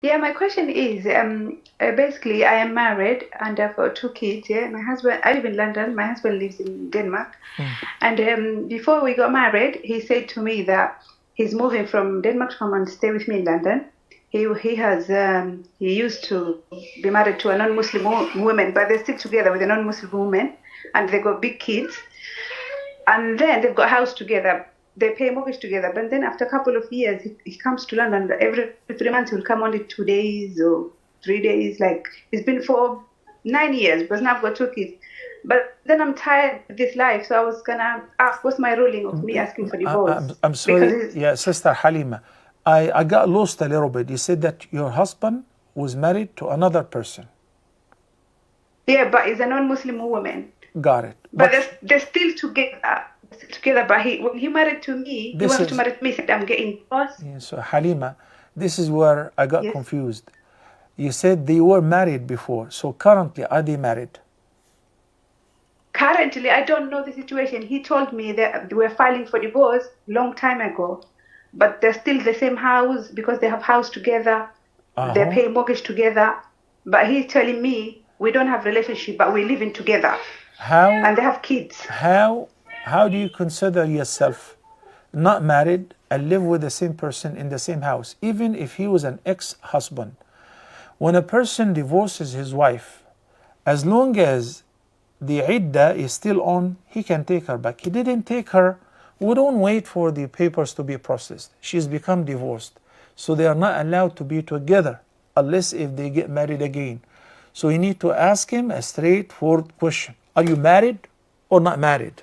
Yeah, my question is, basically, I am married and I've got two kids. Yeah, my husband, I live in London. My husband lives in Denmark. And before we got married, he said to me that he's moving from Denmark to come and stay with me in London. He used to be married to a non-Muslim woman, but they're still together with a non-Muslim woman, and they got big kids. And then they've got a house together. They pay mortgage together. But then after a couple of years, he comes to London. Every 3 months, he'll come only 2 days or 3 days. Like, it's been for 9 years, because now I've got two kids. But then I'm tired of this life, so I was going to ask, what's my ruling of me asking for divorce? I'm sorry, yeah, Sister Halima. I got lost a little bit. You said that your husband was married to another person. Yeah, but he's a non-Muslim woman. Got it. But they're still together. But when he married to me, he wanted to marry me, said, I'm getting divorced. Yeah, so Halima, this is where I got confused. You said they were married before. So currently, are they married? Currently, I don't know the situation. He told me that they were filing for divorce long time ago. But they're still the same house because they have house together. They pay mortgage together. But he's telling me we don't have relationship, but we're living together. How? And they have kids. How do you consider yourself not married and live with the same person in the same house, even if he was an ex-husband? When a person divorces his wife, as long as the iddah is still on, he can take her back. He didn't take her. We don't wait for the papers to be processed. She's become divorced. So they are not allowed to be together unless if they get married again. So you need to ask him a straightforward question. Are you married or not married?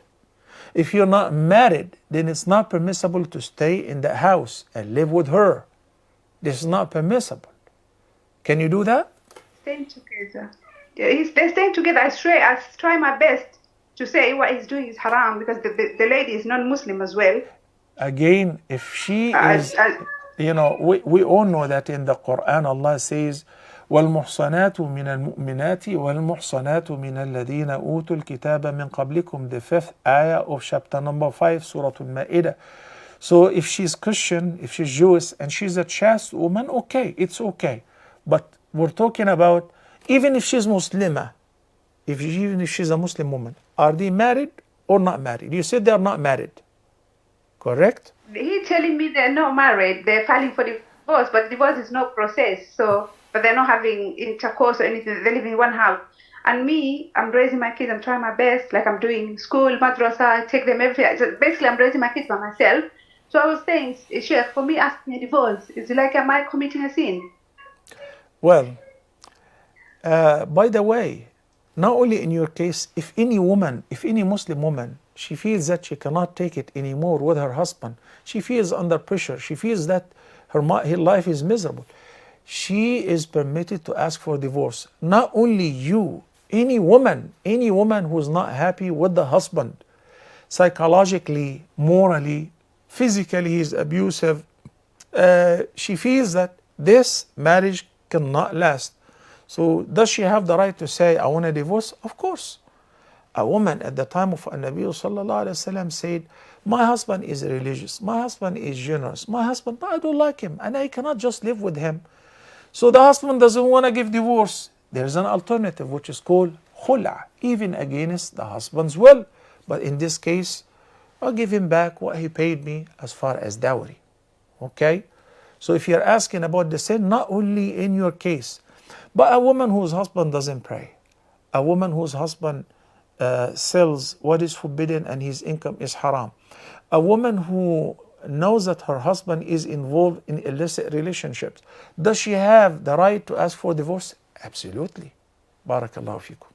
If you're not married, then it's not permissible to stay in the house and live with her. This is not permissible. Can you do that? Staying together. Yeah, they're staying together. I try my best to say what he's doing is haram, because the lady is non-Muslim as well. Again, if she is, we all know that in the Quran Allah says, وَالْمُحْصَنَاتُ مِنَ الْمُؤْمِنَاتِ وَالْمُحْصَنَاتُ مِنَ الَّذِينَ أُوتُوا الْكِتَابَ مِنْ قَبْلِكُمْ, the 5th ayah of chapter number 5, Surah Al-Ma'idah. So if she's Christian, if she's Jewish, and she's a chaste woman, okay, it's okay. But we're talking about, even if she's Muslimah, even if she's a Muslim woman, are they married or not married? You said they're not married, correct? He's telling me they're not married. They're filing for divorce, but divorce is not processed. So, but they're not having intercourse or anything. They live in one house. And me, I'm raising my kids. I'm trying my best. Like, I'm doing school, madrasa, I take them everywhere. So basically, I'm raising my kids by myself. So I was saying, Sheikh, for me asking a divorce, is it like, am I committing a sin? Well, by the way, not only in your case, if any Muslim woman, she feels that she cannot take it anymore with her husband, she feels under pressure, she feels that her life is miserable, she is permitted to ask for divorce. Not only you, any woman who's not happy with the husband, psychologically, morally, physically he's abusive, she feels that this marriage cannot last. So does she have the right to say, I want a divorce? Of course. A woman at the time of Nabi sallallahu alaihi wasallam said, my husband is religious, my husband is generous, my husband, but I don't like him and I cannot just live with him. So the husband doesn't want to give divorce. There's an alternative which is called khula, even against the husband's will. But in this case, I'll give him back what he paid me as far as dowry. Okay? So if you're asking about the sin, not only in your case, but a woman whose husband doesn't pray, a woman whose husband sells what is forbidden and his income is haram, a woman who knows that her husband is involved in illicit relationships, does she have the right to ask for divorce? Absolutely. Barakallahu fikum.